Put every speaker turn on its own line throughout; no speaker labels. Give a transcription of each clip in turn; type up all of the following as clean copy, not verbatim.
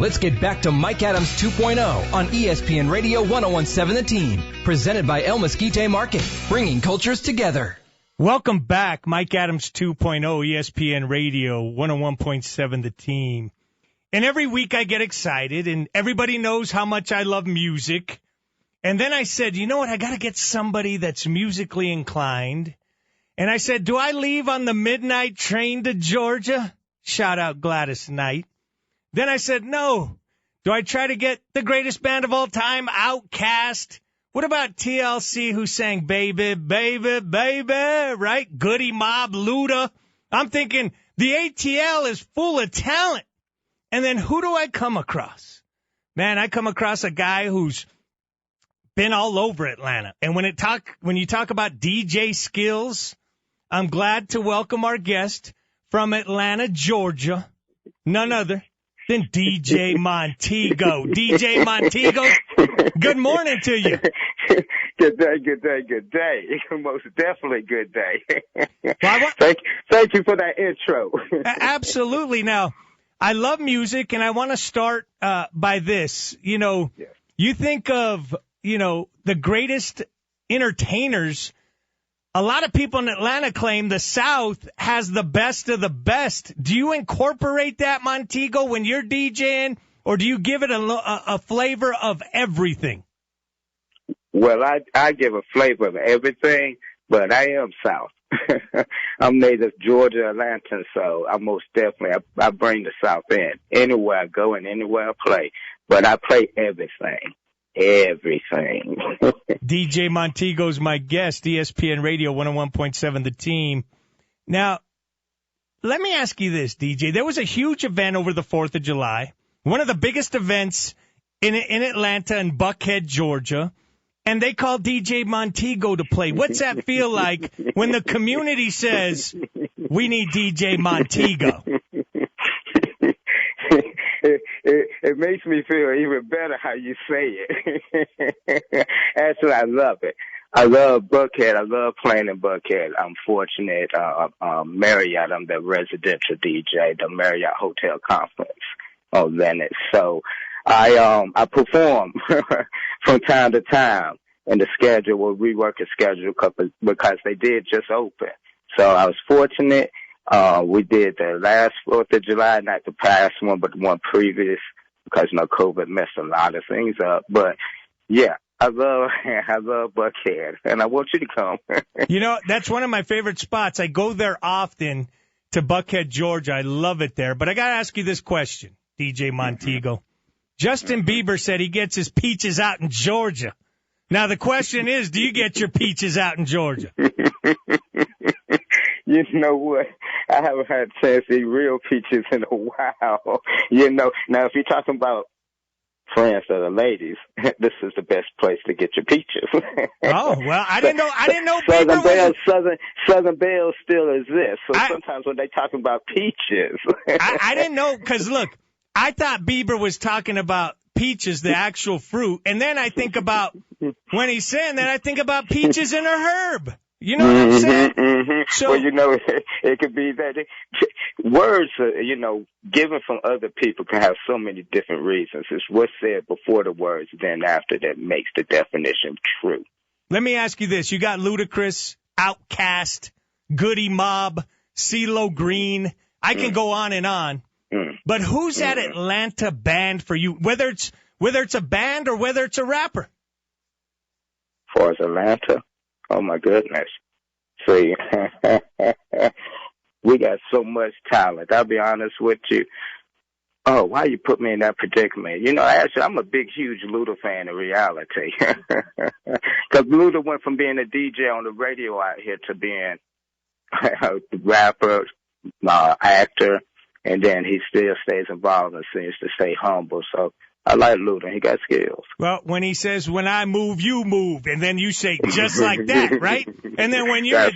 Let's get back to Mike Adams 2.0 on ESPN Radio 1017 The Team. Presented by El Mesquite Market, bringing cultures together.
Welcome back, Mike Adams 2.0, ESPN Radio 101.7 The Team. And every week I get excited, and everybody knows how much I love music. And then I said, you know what, I got to get somebody that's musically inclined. And I said, do I leave on the midnight train to Georgia? Shout out Gladys Knight. Then I said, no. Do I try to get the greatest band of all time, Outkast? What about TLC, who sang Baby, Baby, Baby, right? Goody Mob, Luda. I'm thinking the ATL is full of talent. And then who do I come across? Man, I come across a guy who's been all over Atlanta. And when you talk about DJ skills, I'm glad to welcome our guest from Atlanta, Georgia, none other than DJ Montego. DJ Montego, good morning to you.
Good day, good day, good day. Most definitely good day.
Well,
thank you for that intro.
Absolutely. Now, I love music, and I want to start by this. You know,
yes.
You think of, the greatest entertainers. A lot of people in Atlanta claim the South has the best of the best. Do you incorporate that, Montego, when you're DJing, or do you give it a flavor of everything?
Well, I give a flavor of everything, but I am South. I'm native Georgia Atlantan, so I most definitely I bring the South in anywhere I go and anywhere I play. But I play everything. Everything.
DJ Montego's my guest, ESPN Radio 101.7 The Team. Now, let me ask you this, DJ. There was a huge event over the 4th of July, one of the biggest events in Atlanta and Buckhead, Georgia, and they called DJ Montego to play. What's that feel like when the community says, we need DJ Montego?
It makes me feel even better how you say it. Actually, I love it. I love Buckhead. I love playing in Buckhead. I'm fortunate. Marriott, I'm the residential DJ, the Marriott Hotel Conference on Venice. So I perform from time to time, and the schedule will rework a schedule because they did just open. So I was fortunate. We did the last 4th of July, not the past one, but the one previous, because, COVID messed a lot of things up. But, yeah, I love Buckhead, and I want you to come.
That's one of my favorite spots. I go there often to Buckhead, Georgia. I love it there. But I got to ask you this question, DJ Montego. Mm-hmm. Justin Bieber said he gets his peaches out in Georgia. Now, the question is, do you get your peaches out in Georgia?
You know what? I haven't had a chance to eat real peaches in a while. Now if you're talking about friends that are ladies, this is the best place to get your peaches.
Oh, well, I didn't know
Southern Belle still exists. So sometimes when they talk about peaches.
I didn't know, because look, I thought Bieber was talking about peaches, the actual fruit. And then I think about, when he's saying that, I think about peaches in a herb. You know what I'm saying?
Mm-hmm.
So,
well, it could be that words, given from other people can have so many different reasons. It's what's said before the words, then after, that makes the definition true.
Let me ask you this. You got Ludacris, Outkast, Goody Mob, CeeLo Green. I can go on and on. But who's that Atlanta band for you, whether it's a band or whether it's a rapper?
As far as Atlanta? Oh, my goodness. See, we got so much talent. I'll be honest with you. Oh, why you put me in that predicament? Actually, I'm a big, huge Luda fan in reality. Because Luda went from being a DJ on the radio out here to being a rapper, actor, and then he still stays involved and seems to stay humble. So I like Luda. He got skills.
Well, when he says, when I move, you move, and then you say just like that, right? And then when you're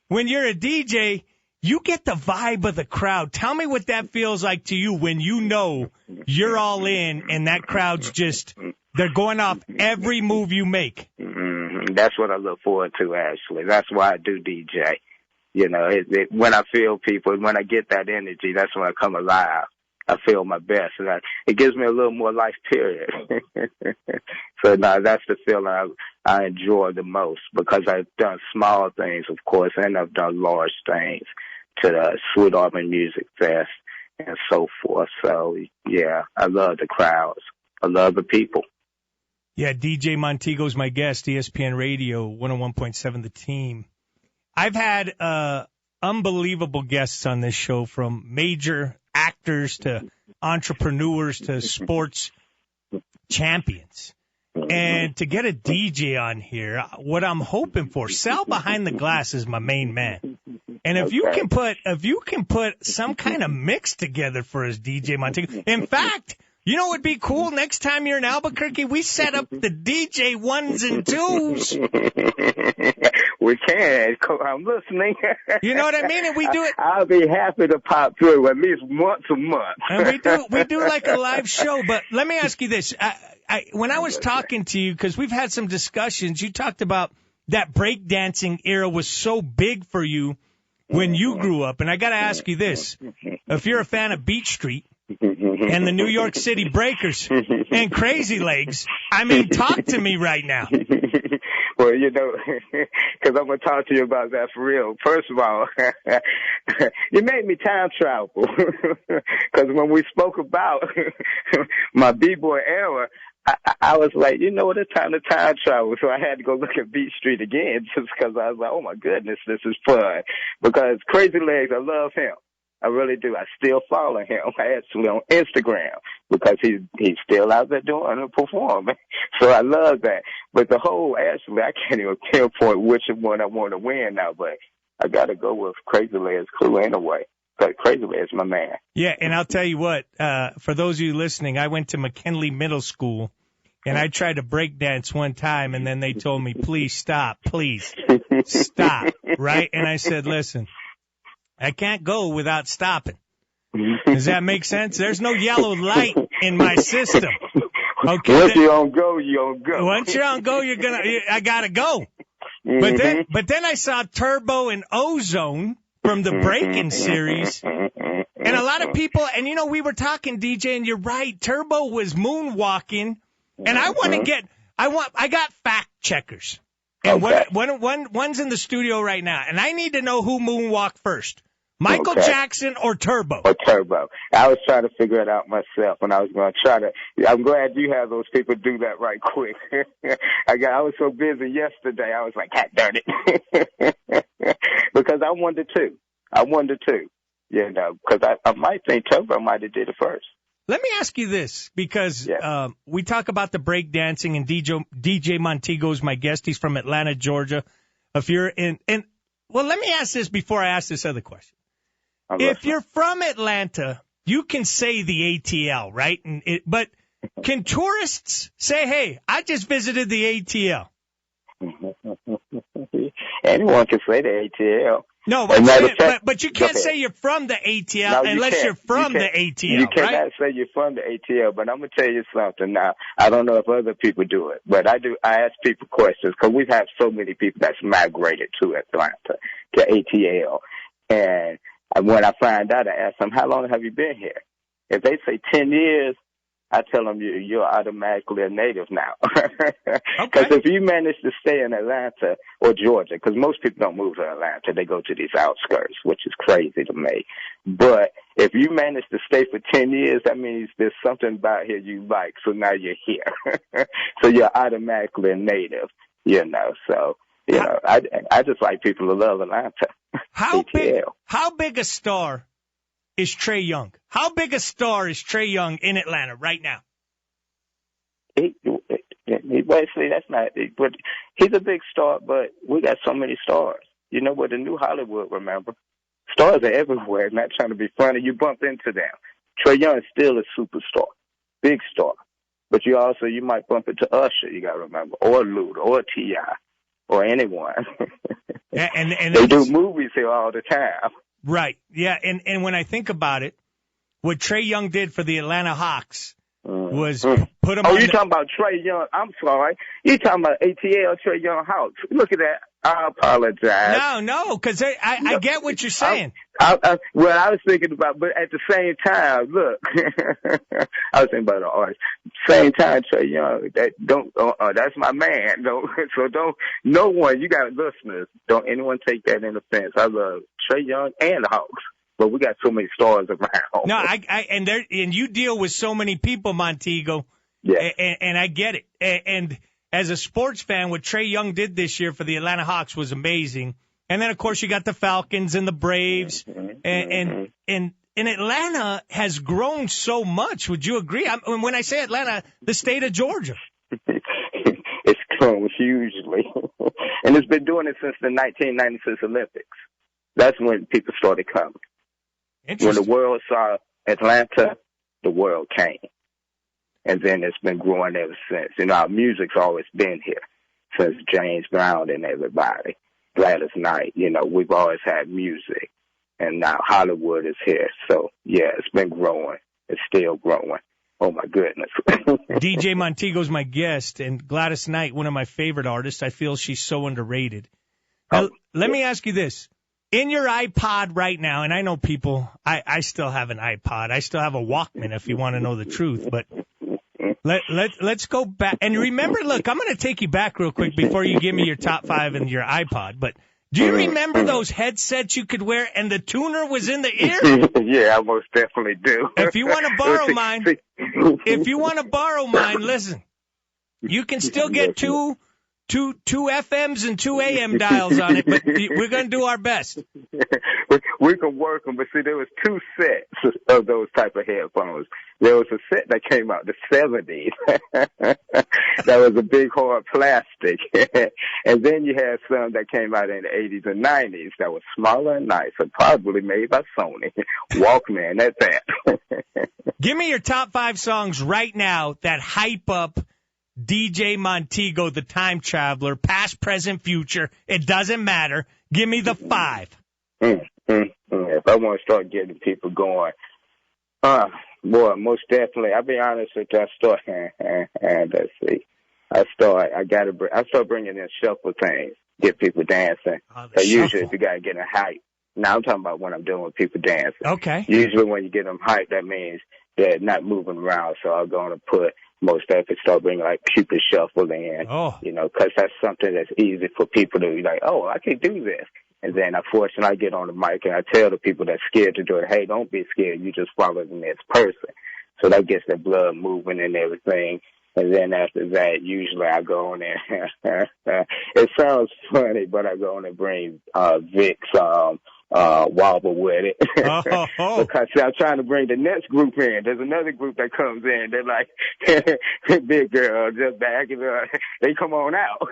when you're a DJ, you get the vibe of the crowd. Tell me what that feels like to you when you know you're all in and that crowd's just, they're going off every move you make.
Mm-hmm. That's what I look forward to, actually. That's why I do DJ. When I feel people, when I get that energy, that's when I come alive. I feel my best, and it gives me a little more life, period. So now that's the feeling I enjoy the most, because I've done small things, of course, and I've done large things to the Sweet Auburn Music Fest and so forth. So, yeah, I love the crowds. I love the people.
Yeah, DJ Montego's my guest, ESPN Radio, 101.7 The Team. I've had unbelievable guests on this show, from major actors to entrepreneurs to sports champions. And to get a DJ on here, what I'm hoping for, Sal Behind the Glass is my main man. And if you can put some kind of mix together for us, DJ Montego. In fact, you know what would be cool? Next time you're in Albuquerque, we set up the DJ 1s and 2s.
We can. I'm listening.
You know what I mean? And we do it.
I'll be happy to pop through at least once a month.
And we do like a live show. But let me ask you this. When I was talking to you, because we've had some discussions, you talked about that breakdancing era was so big for you when you grew up. And I got to ask you this. If you're a fan of Beach Street and the New York City Breakers and Crazy Legs, I mean, talk to me right now.
Well, you know, because I'm going to talk to you about that for real. First of all, you made me time travel. Because when we spoke about my B-boy era, I was like, you know what, it's time to time travel. So I had to go look at Beach Street again, just because I was like, oh my goodness, this is fun. Because Crazy Legs, I love him. I really do. I still follow him, actually, on Instagram, because he's still out there doing and performing. So I love that. But actually, I can't even pinpoint which one I want to win now, but I got to go with Crazy Legs crew anyway. But Crazy Legs, my man.
Yeah, and I'll tell you what, for those of you listening, I went to McKinley Middle School, and I tried to break dance one time, and then they told me, please stop, right? And I said, listen, I can't go without stopping. Does that make sense? There's no yellow light in my system. Okay.
Once you're on go, you're on go.
Once you're on go, I gotta go. But then I saw Turbo and Ozone from the Breakin' series. And a lot of people, and you know, we were talking, DJ, and you're right, Turbo was moonwalking. And I got fact checkers. And one's in the studio right now. And I need to know who moonwalked first. Michael Jackson or Turbo?
Or Turbo. I was trying to figure it out myself, and I was going to try to. I'm glad you have those people do that right quick. I was so busy yesterday, I was like, God darn it. Because I wondered too. You know, because I might think Turbo might have did it first.
Let me ask you this, because we talk about the breakdancing, and DJ Montego is my guest. He's from Atlanta, Georgia. If you're well, let me ask this before I ask this other question. If you're from Atlanta, you can say the ATL, right? But can tourists say, hey, I just visited the ATL?
Anyone can say the ATL.
No, but you can't say you're from the ATL unless you're from the ATL,
You cannot say you're from the ATL, but I'm going to tell you something now. I don't know if other people do it, but I do. I ask people questions because we have so many people that's migrated to Atlanta, to ATL. And when I find out, I ask them, how long have you been here? If they say 10 years, I tell them you're automatically a native now. Because if you manage to stay in Atlanta or Georgia, because most people don't move to Atlanta, they go to these outskirts, which is crazy to me. But if you manage to stay for 10 years, that means there's something about here you like, so now you're here. So you're automatically a native, you know. So, you know, I just like people who love Atlanta.
How big a star is Trey Young? How big a star is Trey Young in Atlanta right now?
Basically, that's not. But he's a big star. But we got so many stars. You know what? The new Hollywood. Remember, stars are everywhere. Not trying to be funny. You bump into them. Trey Young is still a superstar, big star. But you might bump into Usher. You got to remember, or Luda, or T.I., or anyone. and they do movies here all the time.
Right. Yeah. And when I think about it, what Trey Young did for the Atlanta Hawks was put him on.
Oh, you talking about Trey Young? I'm sorry. You talking about ATL Trey Young Hawks? Look at that. I apologize.
No, because I get what you're saying.
Well, I was thinking about, but at the same time, look, I was thinking about the artist. Same time, Trey Young, that's my man. No one, you got listeners, don't anyone take that in offense. I love Trey Young and the Hawks, but we got so many stars around.
No, and you deal with so many people, Montego.
Yeah.
And I get it. And as a sports fan, what Trey Young did this year for the Atlanta Hawks was amazing. And then, of course, you got the Falcons and the Braves. And Atlanta has grown so much. Would you agree? When I say Atlanta, the state of Georgia.
It's grown hugely. And it's been doing it since the 1996 Olympics. That's when people started coming. When the world saw Atlanta, the world came. And then it's been growing ever since. You know, our music's always been here since James Brown and everybody. Gladys Knight, you know, we've always had music. And now Hollywood is here. So, yeah, it's been growing. It's still growing. Oh, my goodness.
DJ Montego's my guest, and Gladys Knight, one of my favorite artists. I feel she's so underrated. Now, let me ask you this. In your iPod right now, and I know people, I still have an iPod. I still have a Walkman, if you want to know the truth. But let's go back. And remember, look, I'm going to take you back real quick before you give me your top 5 and your iPod. But do you remember those headsets you could wear and the tuner was in the ear?
Yeah, I most definitely do.
If you want to borrow mine, listen, you can still get two FMs and 2 AM dials on it, but we're going to do our best.
We can work them, but see, there was 2 sets of those type of headphones. There was a set that came out in the 70s. That was a big, hard plastic. And then you had some that came out in the 80s and 90s that was smaller and nicer, probably made by Sony. Walkman, that's that.
Give me your top 5 songs right now that hype up DJ Montego, the time traveler, past, present, future. It doesn't matter. Give me the 5.
If I want to start getting people going, boy, most definitely. I'll be honest with you. Let's see. I start bringing in shuffle things, get people dancing. So usually if you got to get a hype. Now I'm talking about when I'm doing with people dancing.
Okay.
Usually when you get them hyped, that means they're not moving around. So I'm going to put most definitely start bringing like Cupid Shuffle in, you know, because that's something that's easy for people to be like, oh, I can do this. And then unfortunately I get on the mic and I tell the people that's scared to do it, hey, don't be scared. You just follow the next person. So that gets the blood moving and everything. And then after that, usually I go on there. It sounds funny, but I go on and bring Vic's wobble with it. Because I'm trying to bring the next group in. There's another group that comes in. They're like, big girl, just back it up. They come on out.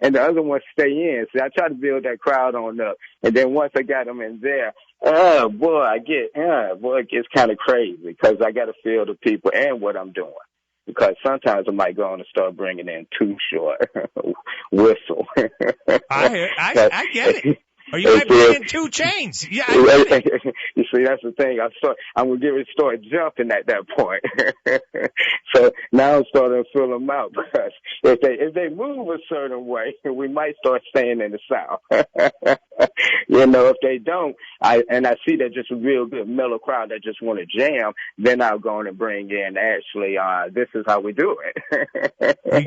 And the other ones stay in. So I try to build that crowd on up. And then once I got them in there, it gets kind of crazy because I got to feel the people and what I'm doing. Because sometimes I might go on and start bringing in Too Short, Whistle.
I get it. Or you might bring in 2 Chainz. Yeah, I get it.
You see, that's the thing. I'm going to get ready to start jumping at that point. So now I'm starting to fill them out because if they move a certain way, we might start staying in the South. You know, if they don't, I see that just a real good mellow crowd that just want to jam, then I'll go on and bring in actually, this is how we do it.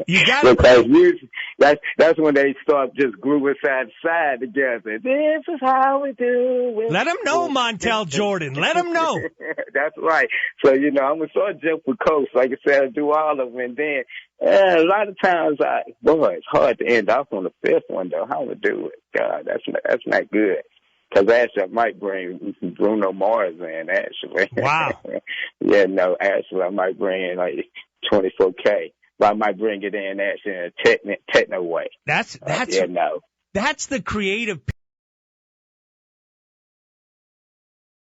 You got it.
Because usually, that's when they start just grooving side to side together. This is how we do it.
Let them know, Montel Jordan. Let them know.
That's right. So, you know, I'm going to start jumping coast. Like I said, I do all of them. And then a lot of times, it's hard to end off on the 5th one, though. How to do it? God, that's not good. Because actually, I might bring Bruno Mars in, actually.
Wow.
Yeah, no, actually, I might bring in like 24K. But I might bring it in actually in a techno way.
That's the creative